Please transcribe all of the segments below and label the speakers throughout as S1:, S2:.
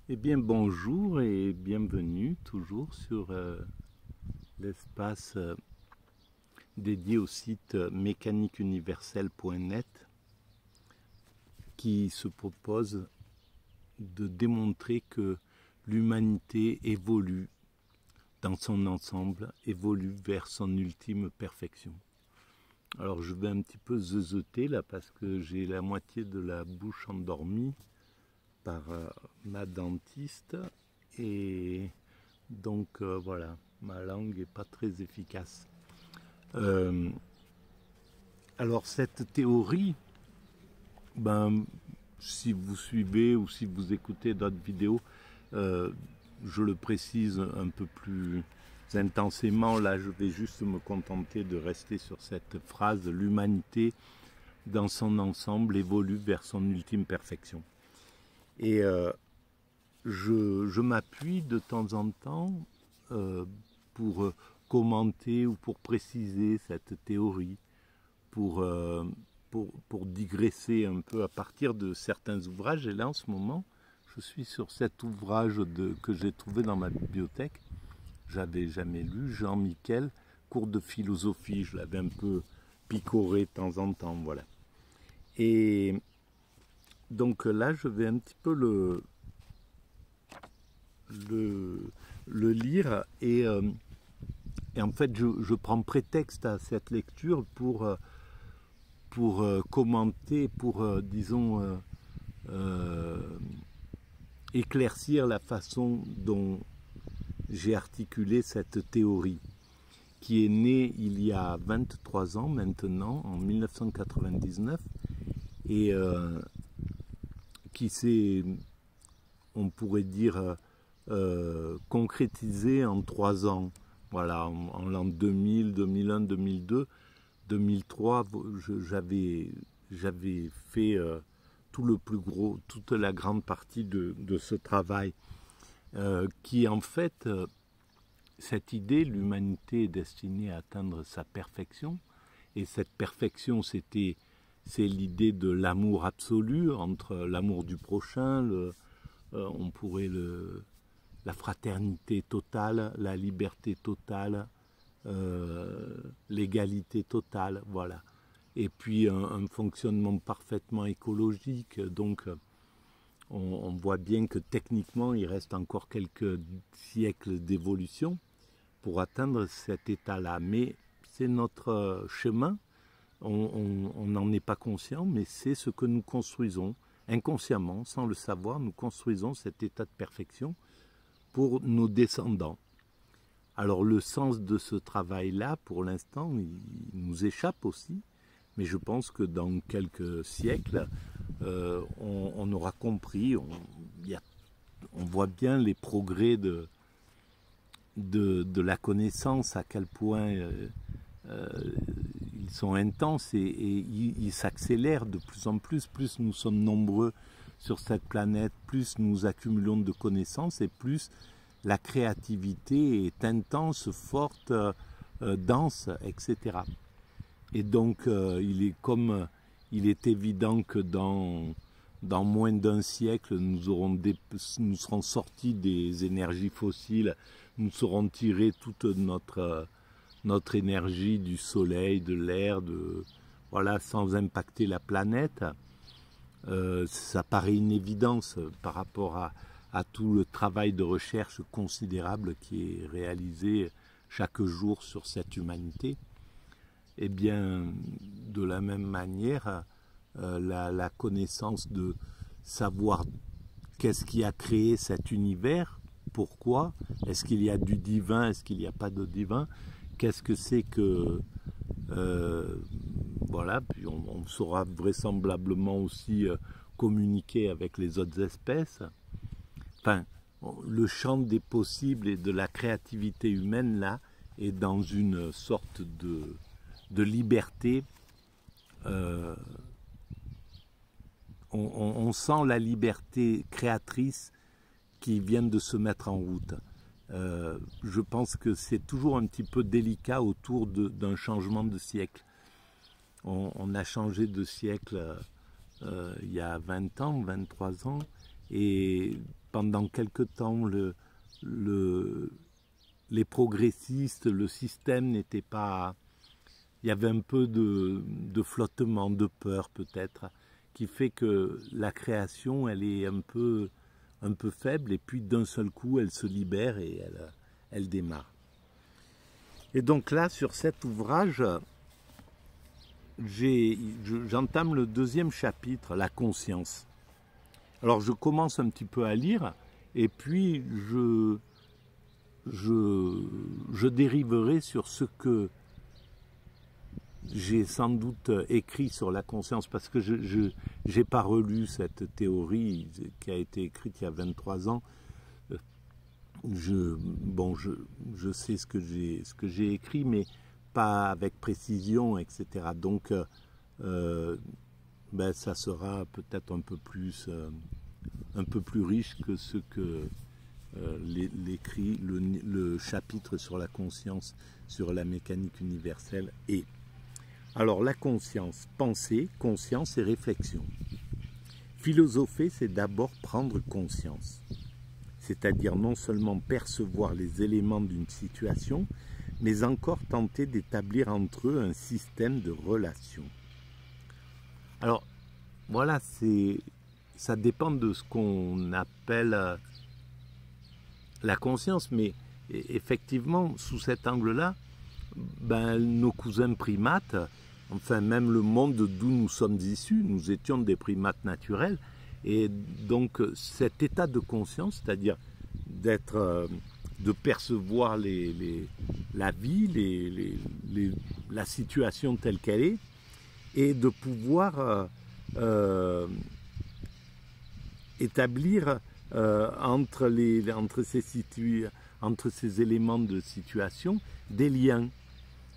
S1: Eh bien bonjour et bienvenue toujours sur l'espace dédié au site mécaniqueuniverselle.net qui se propose de démontrer que l'humanité évolue dans son ensemble, évolue vers son ultime perfection. Alors je vais un petit peu zeuter là parce que j'ai la moitié de la bouche endormie par ma dentiste et donc voilà, ma langue n'est pas très efficace. Alors cette théorie, si vous suivez ou si vous écoutez d'autres vidéos, je le précise un peu plus intensément. Là, je vais juste me contenter de rester sur cette phrase: l'humanité dans son ensemble évolue vers son ultime perfection. Et je m'appuie de temps en temps pour commenter ou pour préciser cette théorie, pour digresser un peu à partir de certains ouvrages. Et là, en ce moment, je suis sur cet ouvrage que j'ai trouvé dans ma bibliothèque. J'avais jamais lu, Jean Miquel, cours de philosophie. Je l'avais un peu picoré de temps en temps, voilà. Et donc là, je vais un petit peu le lire et en fait, je prends prétexte à cette lecture pour commenter, pour, disons, éclaircir la façon dont j'ai articulé cette théorie, qui est née il y a 23 ans maintenant, en 1999, et qui s'est, on pourrait dire, concrétisée en 3 ans. Voilà, en l'an 2000, 2001, 2002, 2003, j'avais fait toute la grande partie de ce travail, qui en fait, cette idée, l'humanité est destinée à atteindre sa perfection, et cette perfection, c'est l'idée de l'amour absolu, entre l'amour du prochain, on pourrait la fraternité totale, la liberté totale, l'égalité totale, voilà. Et puis un fonctionnement parfaitement écologique. Donc on voit bien que techniquement il reste encore quelques siècles d'évolution pour atteindre cet état-là. Mais c'est notre chemin, on n'en est pas conscient, mais c'est ce que nous construisons inconsciemment, sans le savoir. Nous construisons cet état de perfection pour nos descendants. Alors le sens de ce travail-là, pour l'instant, il nous échappe aussi, mais je pense que dans quelques siècles, on aura compris, on voit bien les progrès de la connaissance, à quel point ils sont intenses et ils s'accélèrent de plus en plus. Plus nous sommes nombreux sur cette planète, plus nous accumulons de connaissances et plus la créativité est intense, forte, dense, etc. Et donc il est évident que dans moins d'un siècle, nous serons sortis des énergies fossiles, nous saurons tirer toute notre énergie du soleil, de l'air, voilà, sans impacter la planète. Ça paraît une évidence par rapport à tout le travail de recherche considérable qui est réalisé chaque jour sur cette humanité. Eh bien, de la même manière, la connaissance de savoir qu'est-ce qui a créé cet univers, pourquoi, est-ce qu'il y a du divin, est-ce qu'il n'y a pas de divin, qu'est-ce que c'est que... voilà, puis on saura vraisemblablement aussi communiquer avec les autres espèces. Enfin, le champ des possibles et de la créativité humaine, là, est dans une sorte de liberté. On sent la liberté créatrice qui vient de se mettre en route. Je pense que c'est toujours un petit peu délicat autour d'un changement de siècle. On a changé de siècle il y a 20 ans, 23 ans, et pendant quelque temps, les progressistes, le système n'était pas... Il y avait un peu de flottement, de peur peut-être, qui fait que la création, elle est un peu faible, et puis d'un seul coup, elle se libère et elle démarre. Et donc là, sur cet ouvrage, j'entame le deuxième chapitre, la conscience. Alors je commence un petit peu à lire, et puis je dériverai sur ce que j'ai sans doute écrit sur la conscience, parce que je n'ai pas relu cette théorie qui a été écrite il y a 23 ans. Je sais ce que j'ai écrit, mais pas avec précision, etc. Donc, ça sera peut-être un peu plus riche que ce que l'écrit le chapitre sur la conscience, sur la mécanique universelle est. Alors, la conscience, pensée, conscience et réflexion. Philosopher, c'est d'abord prendre conscience, c'est-à-dire non seulement percevoir les éléments d'une situation, mais encore tenter d'établir entre eux un système de relations. Alors, voilà, ça dépend de ce qu'on appelle la conscience, mais effectivement, sous cet angle-là, nos cousins primates, enfin même le monde d'où nous sommes issus, nous étions des primates naturels, et donc cet état de conscience, c'est-à-dire de percevoir la vie, la situation telle qu'elle est, et de pouvoir établir entre ces éléments de situation des liens.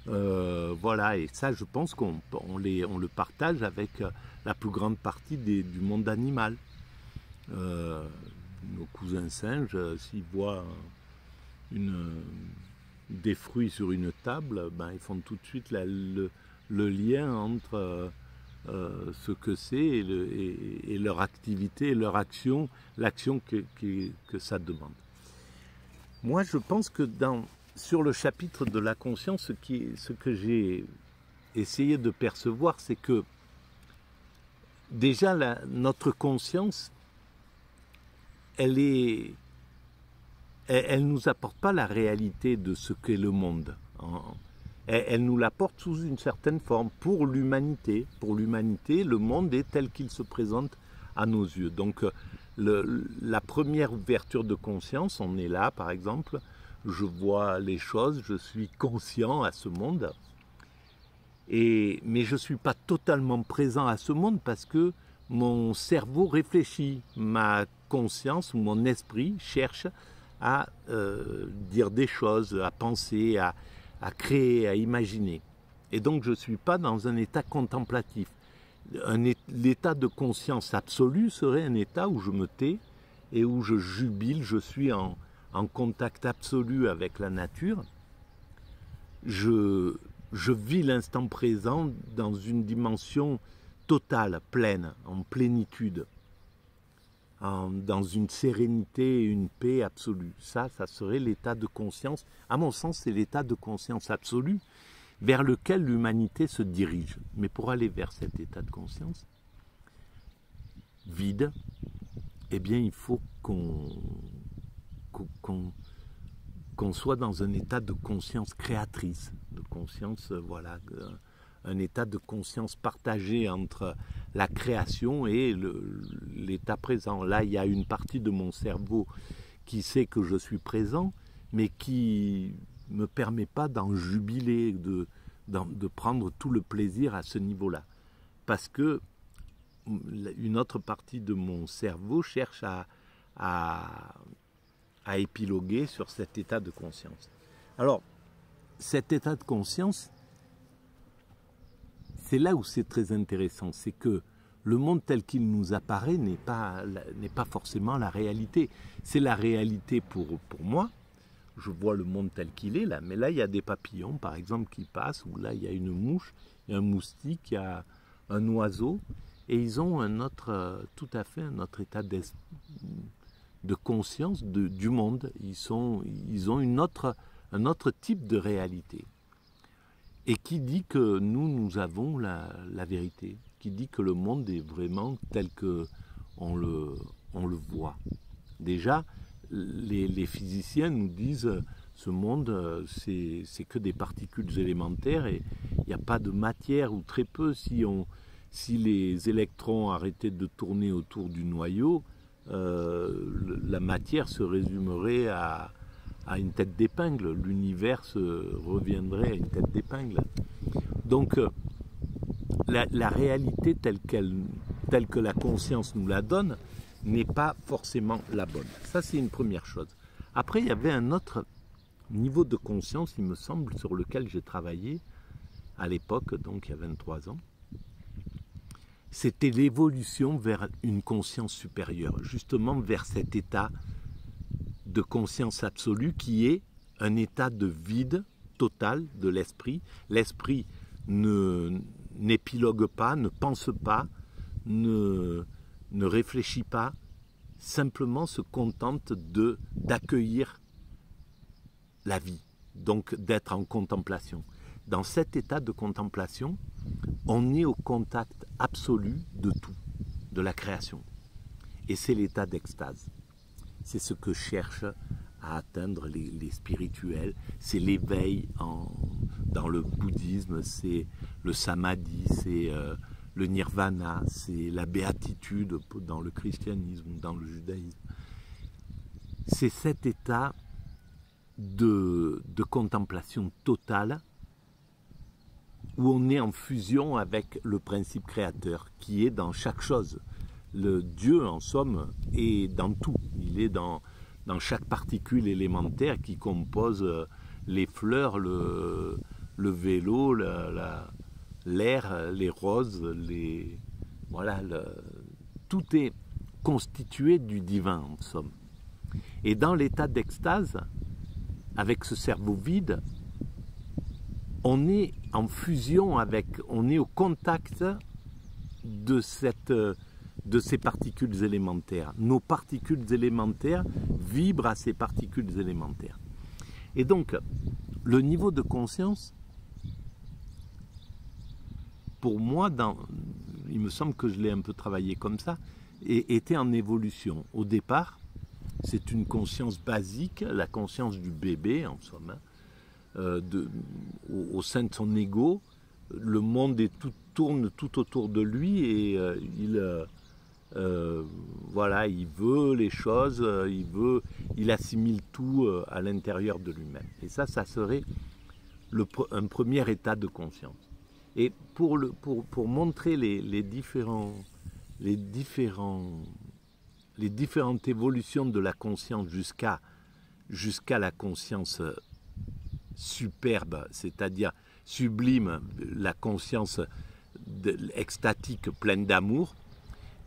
S1: Voilà, et ça, je pense qu'on le partage avec la plus grande partie du monde animal. Nos cousins singes, s'ils voient des fruits sur une table, ils font tout de suite le lien entre ce que c'est et leur activité, et leur action, l'action que ça demande. Moi, je pense que sur le chapitre de la conscience, ce que j'ai essayé de percevoir, c'est que déjà notre conscience, elle nous apporte pas la réalité de ce qu'est le monde. Elle nous l'apporte sous une certaine forme pour l'humanité. Pour l'humanité, le monde est tel qu'il se présente à nos yeux. Donc, la première ouverture de conscience, on est là, par exemple, je vois les choses, je suis conscient à ce monde, mais je ne suis pas totalement présent à ce monde parce que mon cerveau réfléchit, ma conscience ou mon esprit cherche à dire des choses, à penser, à créer, à imaginer. Et donc je ne suis pas dans un état contemplatif. L'état de conscience absolue serait un état où je me tais et où je jubile, je suis en contact absolu avec la nature. Je vis l'instant présent dans une dimension totale, pleine, en plénitude, dans une sérénité et une paix absolue. Ça serait l'état de conscience. À mon sens, c'est l'état de conscience absolue vers lequel l'humanité se dirige. Mais pour aller vers cet état de conscience vide, eh bien, il faut qu'on soit dans un état de conscience créatrice, de conscience, voilà, un état de conscience partagé entre la création et l'état présent. Là, il y a une partie de mon cerveau qui sait que je suis présent, mais qui ne me permet pas d'en jubiler, de prendre tout le plaisir à ce niveau-là. Parce que une autre partie de mon cerveau cherche à épiloguer sur cet état de conscience. Alors, cet état de conscience, c'est là où c'est très intéressant, c'est que le monde tel qu'il nous apparaît n'est pas forcément la réalité. C'est la réalité pour moi. Je vois le monde tel qu'il est là, mais là il y a des papillons par exemple qui passent, ou là il y a une mouche, il y a un moustique, il y a un oiseau, et ils ont tout à fait un autre état conscience du monde. Ils ont un autre type de réalité. Et qui dit que nous avons la vérité, qui dit que le monde est vraiment tel qu'on le voit. Déjà, les physiciens nous disent ce monde, c'est que des particules élémentaires et il n'y a pas de matière ou très peu. Si les électrons arrêtaient de tourner autour du noyau, la matière se résumerait à une tête d'épingle. L'univers reviendrait à une tête d'épingle. Donc, la réalité telle que la conscience nous la donne n'est pas forcément la bonne. Ça, c'est une première chose. Après, il y avait un autre niveau de conscience, il me semble, sur lequel j'ai travaillé à l'époque, donc il y a 23 ans. C'était l'évolution vers une conscience supérieure, justement vers cet état de conscience absolue qui est un état de vide total de l'esprit. L'esprit n'épilogue pas, ne pense pas, ne réfléchit pas, simplement se contente d'accueillir la vie, donc d'être en contemplation. Dans cet état de contemplation, on est au contact absolu de tout, de la création. Et c'est l'état d'extase. C'est ce que cherchent à atteindre les spirituels. C'est l'éveil dans le bouddhisme, c'est le samadhi, c'est le nirvana, c'est la béatitude dans le christianisme, dans le judaïsme. C'est cet état de contemplation totale où on est en fusion avec le principe créateur qui est dans chaque chose. Le Dieu, en somme, est dans tout. Il est dans chaque particule élémentaire qui compose les fleurs, le vélo, l'air, les roses, tout est constitué du divin, en somme. Et dans l'état d'extase, avec ce cerveau vide, on est en fusion on est au contact de ces particules élémentaires. Nos particules élémentaires vibrent à ces particules élémentaires. Et donc, le niveau de conscience, pour moi, il me semble que je l'ai un peu travaillé comme ça, était en évolution. Au départ, c'est une conscience basique, la conscience du bébé, en somme, au sein de son ego. Le monde tourne tout autour de lui et il veut les choses, il assimile tout à l'intérieur de lui-même. Et ça serait un premier état de conscience. Et pour montrer les différentes évolutions de la conscience jusqu'à la conscience superbe, c'est-à-dire sublime, la conscience extatique pleine d'amour,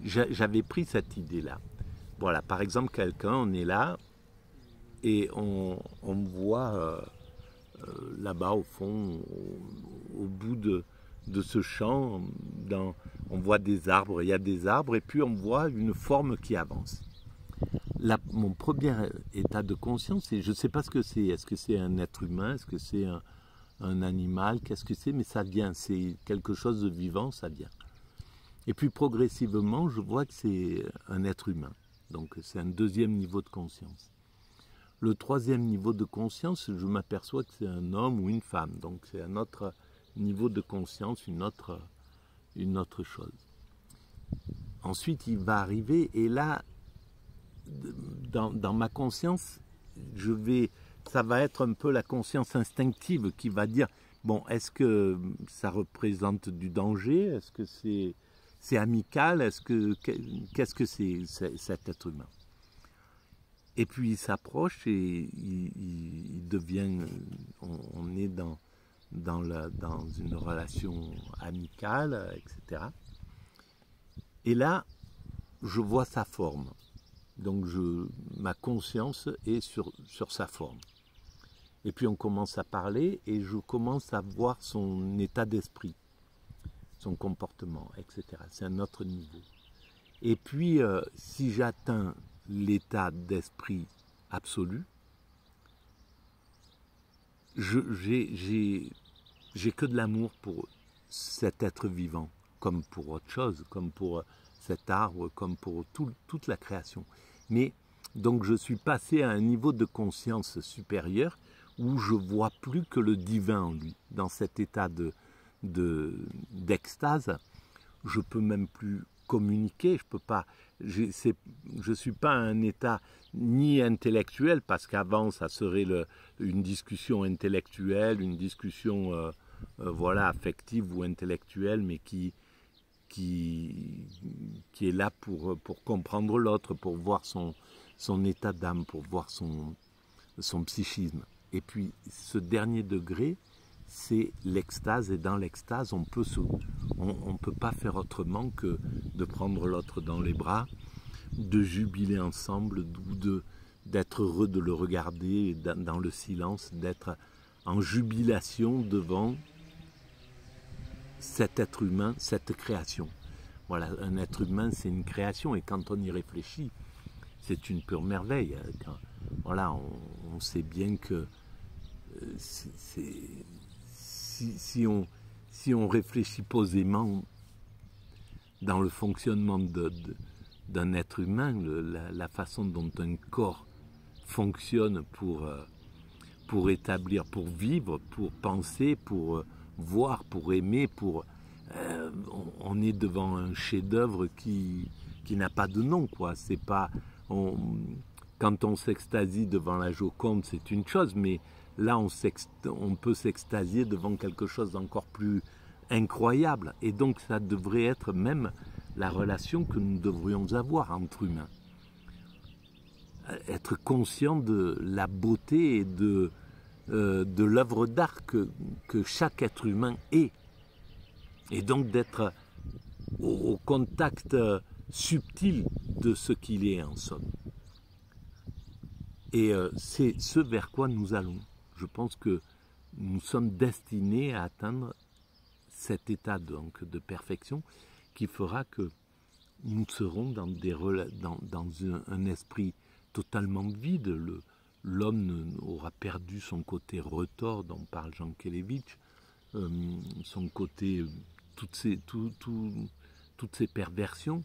S1: j'avais pris cette idée-là. Voilà, par exemple, on est là et on voit là-bas au fond, au bout de ce champ, on voit des arbres, il y a des arbres et puis on voit une forme qui avance. Mon premier état de conscience, je ne sais pas ce que c'est. Est-ce que c'est un être humain? Est-ce que c'est un animal? Qu'est-ce que c'est? Mais ça vient, c'est quelque chose de vivant, ça vient. Et puis progressivement, je vois que c'est un être humain. Donc c'est un deuxième niveau de conscience. Le troisième niveau de conscience, je m'aperçois que c'est un homme ou une femme. Donc c'est un autre niveau de conscience, une autre chose. Ensuite, il va arriver, et là, dans ma conscience, ça va être un peu la conscience instinctive qui va dire, bon, est-ce que ça représente du danger? Est-ce que c'est amical? Qu'est-ce que c'est cet être humain? Et puis il s'approche et il devient, on est dans une relation amicale, etc. Et là, je vois sa forme. Donc ma conscience est sur sa forme. Et puis on commence à parler et je commence à voir son état d'esprit, son comportement, etc. C'est un autre niveau. Et puis si j'atteins l'état d'esprit absolu, j'ai que de l'amour pour cet être vivant, comme pour autre chose, comme pour cet arbre, comme pour toute la création. Mais donc je suis passé à un niveau de conscience supérieur où je vois plus que le divin en lui. Dans cet état d'extase, je peux même plus communiquer, je peux pas, je suis pas à un état ni intellectuel, parce qu'avant ça serait une discussion intellectuelle, une discussion voilà, affective ou intellectuelle, mais qui est là pour comprendre l'autre, pour voir son état d'âme, pour voir son psychisme. Et puis ce dernier degré, c'est l'extase, et dans l'extase, on peut pas faire autrement que de prendre l'autre dans les bras, de jubiler ensemble, d'être heureux de le regarder dans le silence, d'être en jubilation devant cet être humain, cette création. Voilà, un être humain, c'est une création, et quand on y réfléchit, c'est une pure merveille. Voilà, on sait bien que si on réfléchit posément dans le fonctionnement d'un être humain, la façon dont un corps fonctionne pour établir, pour vivre, pour penser, pour voir, pour aimer, on est devant un chef-d'œuvre qui n'a pas de nom, quoi. C'est pas, quand on s'extasie devant la Joconde, c'est une chose, mais là on peut s'extasier devant quelque chose d'encore plus incroyable. Et donc ça devrait être même la relation que nous devrions avoir entre humains. Être conscient de la beauté et de l'œuvre d'art que chaque être humain est. Et donc d'être au contact subtil de ce qu'il est en somme. Et c'est ce vers quoi nous allons. Je pense que nous sommes destinés à atteindre cet état donc de perfection qui fera que nous serons dans un esprit totalement vide. L'homme aura perdu son côté retors dont parle Jean Kelevitch, son côté, toutes ces perversions,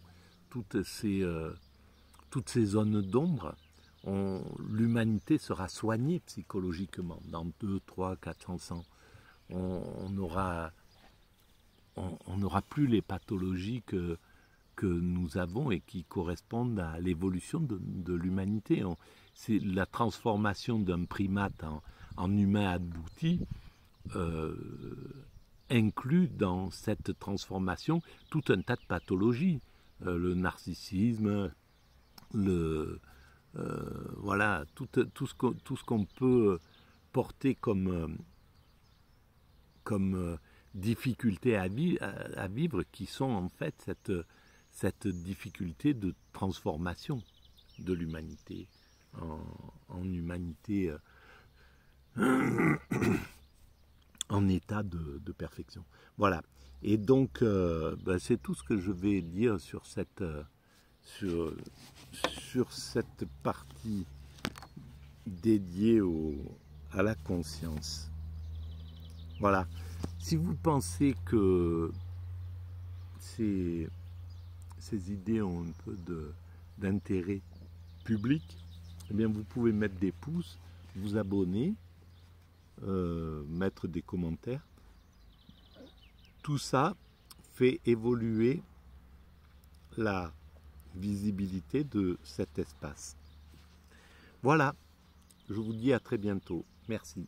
S1: toutes ces zones d'ombre. L'humanité sera soignée psychologiquement dans 2, 3, 400 ans. On n'aura plus les pathologies que nous avons et qui correspondent à l'évolution de l'humanité. C'est la transformation d'un primate en humain abouti inclut dans cette transformation tout un tas de pathologies. Le narcissisme, voilà, tout ce qu'on peut porter comme difficulté à vivre, qui sont en fait cette difficulté de transformation de l'humanité en humanité en état de perfection. Voilà. Et donc, c'est tout ce que je vais dire sur cette partie dédiée à la conscience. Voilà. Si vous pensez que ces idées ont un peu d'intérêt public, eh bien vous pouvez mettre des pouces, vous abonner, mettre des commentaires. Tout ça fait évoluer la visibilité de cet espace. Voilà, je vous dis à très bientôt. Merci.